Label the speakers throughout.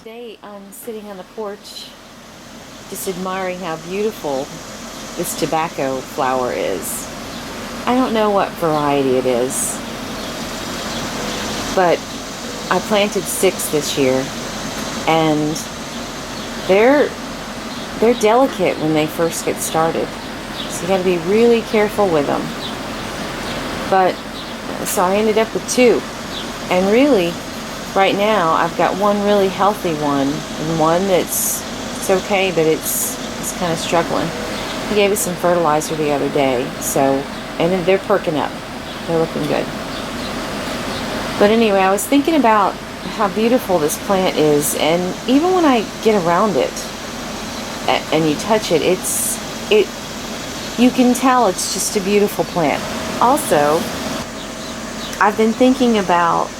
Speaker 1: Today I'm sitting on the porch just admiring how beautiful this tobacco flower is. I don't know what variety it is, but I planted 6 this year, and they're delicate when they first get started, so you got to be really careful with them. But so I ended up with 2, and really right now I've got one really healthy one and one it's okay, but it's kind of struggling. He gave it some fertilizer the other day, so, and then they're perking up. They're looking good. But anyway, I was thinking about how beautiful this plant is, and even when I get around it and you touch it, you can tell it's just a beautiful plant. Also, I've been thinking about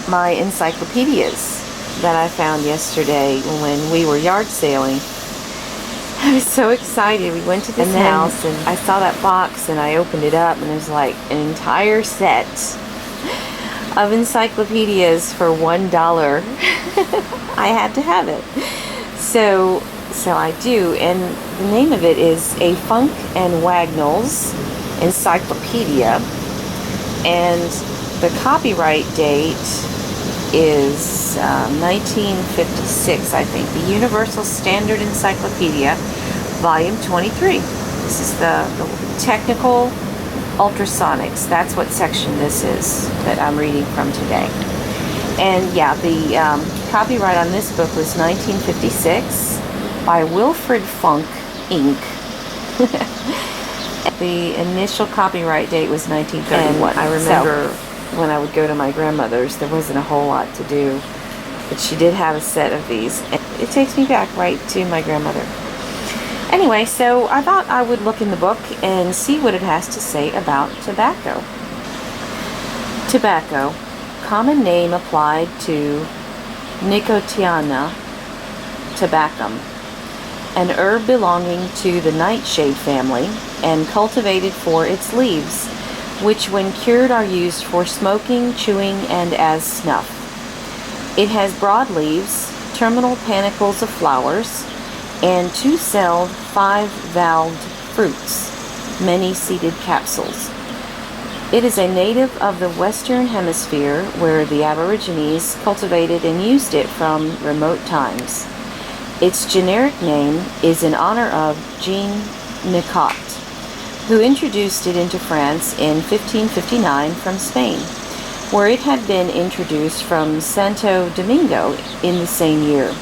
Speaker 1: my encyclopedias that I found yesterday when we were yard sailing. I was so excited. We went to this house and I saw that box and I opened it up and there's like an entire set of encyclopedias for $1. I had to have it. So I do, and the name of it is A Funk and Wagnalls Encyclopedia, and the copyright date is 1956, I think. The Universal Standard Encyclopedia, Volume 23. This is the technical ultrasonics. That's what section this is that I'm reading from today. And yeah, the copyright on this book was 1956 by Wilfred Funk, Inc. The initial copyright date was 1931. And I remember when I would go to my grandmother's, there wasn't a whole lot to do, but she did have a set of these. And it takes me back right to my grandmother. Anyway, so I thought I would look in the book and see what it has to say about tobacco. Tobacco, common name applied to Nicotiana tabacum, an herb belonging to the nightshade family and cultivated for its leaves, which when cured are used for smoking, chewing, and as snuff. It has broad leaves, terminal panicles of flowers, and 2-celled, 5-valved fruits, many-seeded capsules. It is a native of the Western Hemisphere, where the Aborigines cultivated and used it from remote times. Its generic name is in honor of Jean Nicot, who introduced it into France in 1559 from Spain, where it had been introduced from Santo Domingo in the same year.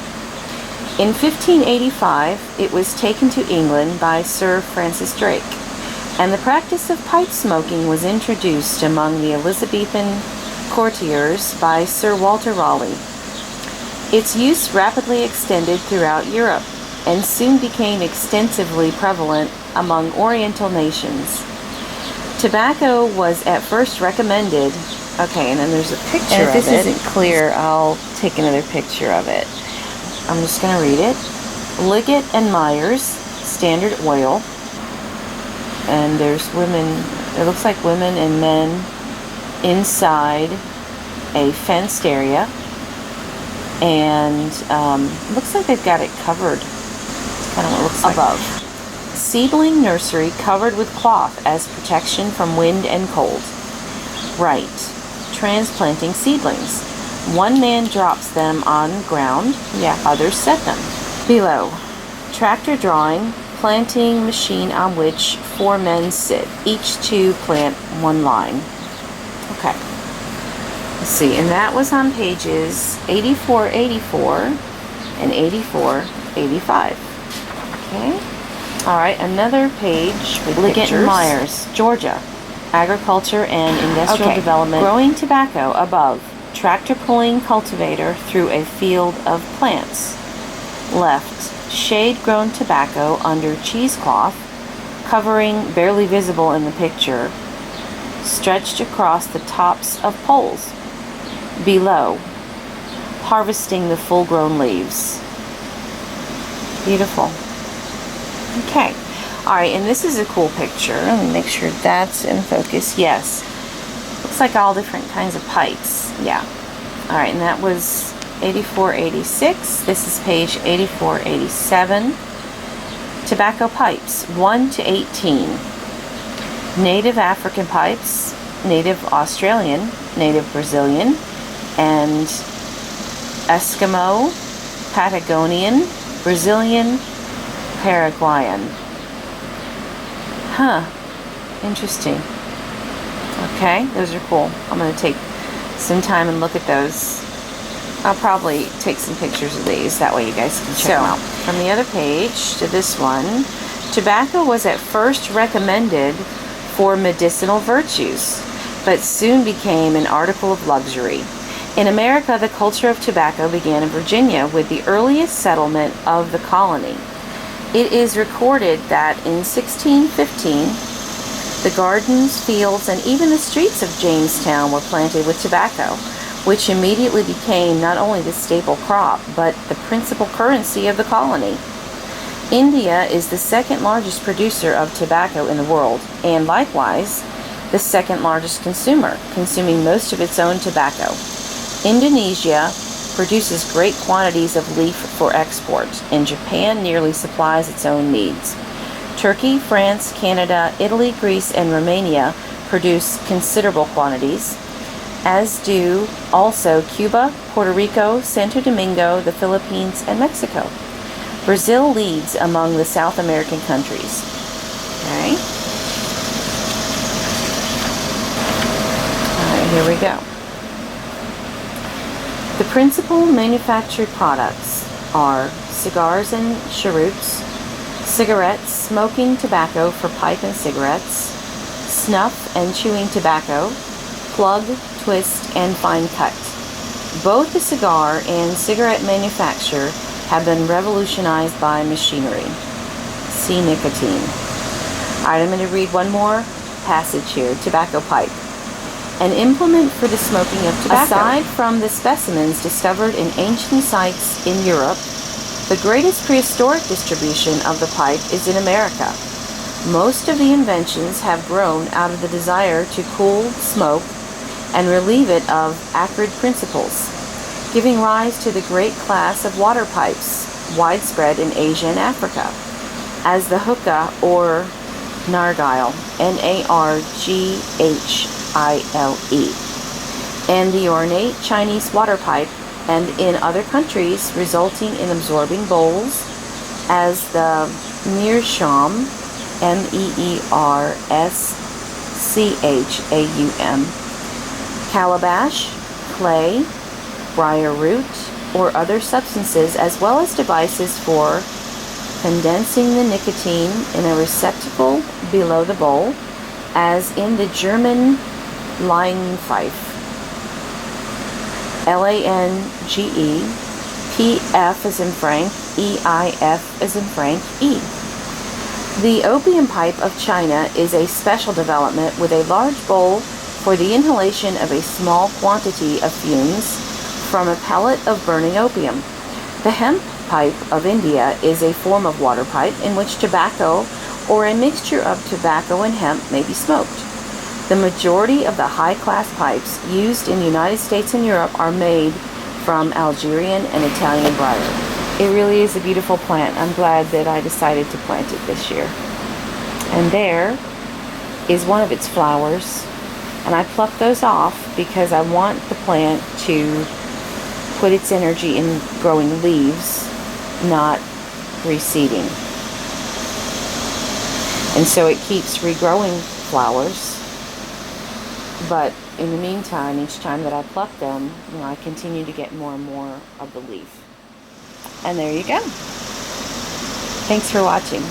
Speaker 1: In 1585, it was taken to England by Sir Francis Drake, and the practice of pipe smoking was introduced among the Elizabethan courtiers by Sir Walter Raleigh. Its use rapidly extended throughout Europe and soon became extensively prevalent among Oriental nations. Tobacco was at first recommended. Okay, and then there's a picture of it. And if this isn't clear, I'll take another picture of it. I'm just going to read it. Liggett and Myers, Standard Oil. And there's women, it looks like women and men inside a fenced area. And looks like they've got it covered. Kind of what it looks like. Above. Seedling Nursery covered with cloth as protection from wind and cold. Right. Transplanting seedlings. One man drops them on ground. Yeah. Others set them. Below. Tractor drawing. Planting machine on which 4 men sit. Each to plant 1 line. Okay. Let's see. And that was on pages 84-84 and 84-85. Okay. All right, another page with Liggett and Myers, Georgia. Agriculture and Industrial Development. Growing tobacco above. Tractor pulling cultivator through a field of plants. Left. Shade-grown tobacco under cheesecloth, covering, barely visible in the picture, stretched across the tops of poles. Below. Harvesting the full-grown leaves. Beautiful. Okay. Alright, and this is a cool picture. Let me make sure that's in focus. Yes. Looks like all different kinds of pipes. Yeah. Alright, and that was 8486. This is page 8487. Tobacco pipes, 1 to 18. Native African pipes, native Australian, native Brazilian, and Eskimo, Patagonian, Brazilian, Paraguayan. Huh. Interesting. Okay, those are cool. I'm going to take some time and look at those. I'll probably take some pictures of these. That way you guys can check them out. From the other page to this one, tobacco was at first recommended for medicinal virtues, but soon became an article of luxury. In America, the culture of tobacco began in Virginia with the earliest settlement of the colony. It is recorded that in 1615, the gardens, fields, and even the streets of Jamestown were planted with tobacco, which immediately became not only the staple crop, but the principal currency of the colony. India is the second largest producer of tobacco in the world, and likewise, the second largest consumer, consuming most of its own tobacco. Indonesia produces great quantities of leaf for export, and Japan nearly supplies its own needs. Turkey, France, Canada, Italy, Greece, and Romania produce considerable quantities, as do also Cuba, Puerto Rico, Santo Domingo, the Philippines, and Mexico. Brazil leads among the South American countries. Okay. All right, here we go. The principal manufactured products are cigars and cheroots, cigarettes, smoking tobacco for pipe and cigarettes, snuff and chewing tobacco, plug, twist, and fine cut. Both the cigar and cigarette manufacture have been revolutionized by machinery. See nicotine. All right, I'm going to read one more passage here. Tobacco pipe. An implement for the smoking of tobacco. Aside from the specimens discovered in ancient sites in Europe, the greatest prehistoric distribution of the pipe is in America. Most of the inventions have grown out of the desire to cool smoke and relieve it of acrid principles, giving rise to the great class of water pipes widespread in Asia and Africa, as the hookah or nargile, Narghile, and the ornate Chinese water pipe, and in other countries resulting in absorbing bowls as the meerschaum, Meerscham, calabash, clay, briar root, or other substances, as well as devices for condensing the nicotine in a receptacle below the bowl, as in the German Langpfeife, Lange, PF as in Frank, EIF as in Frank, E. The opium pipe of China is a special development with a large bowl for the inhalation of a small quantity of fumes from a pellet of burning opium. The hemp pipe of India is a form of water pipe in which tobacco or a mixture of tobacco and hemp may be smoked. The majority of the high-class pipes used in the United States and Europe are made from Algerian and Italian briar. It really is a beautiful plant. I'm glad that I decided to plant it this year. And there is one of its flowers, and I plucked those off because I want the plant to put its energy in growing leaves, not reseeding. And so it keeps regrowing flowers. But in the meantime, each time that I pluck them, I continue to get more and more of the leaf. And there you go. Thanks for watching.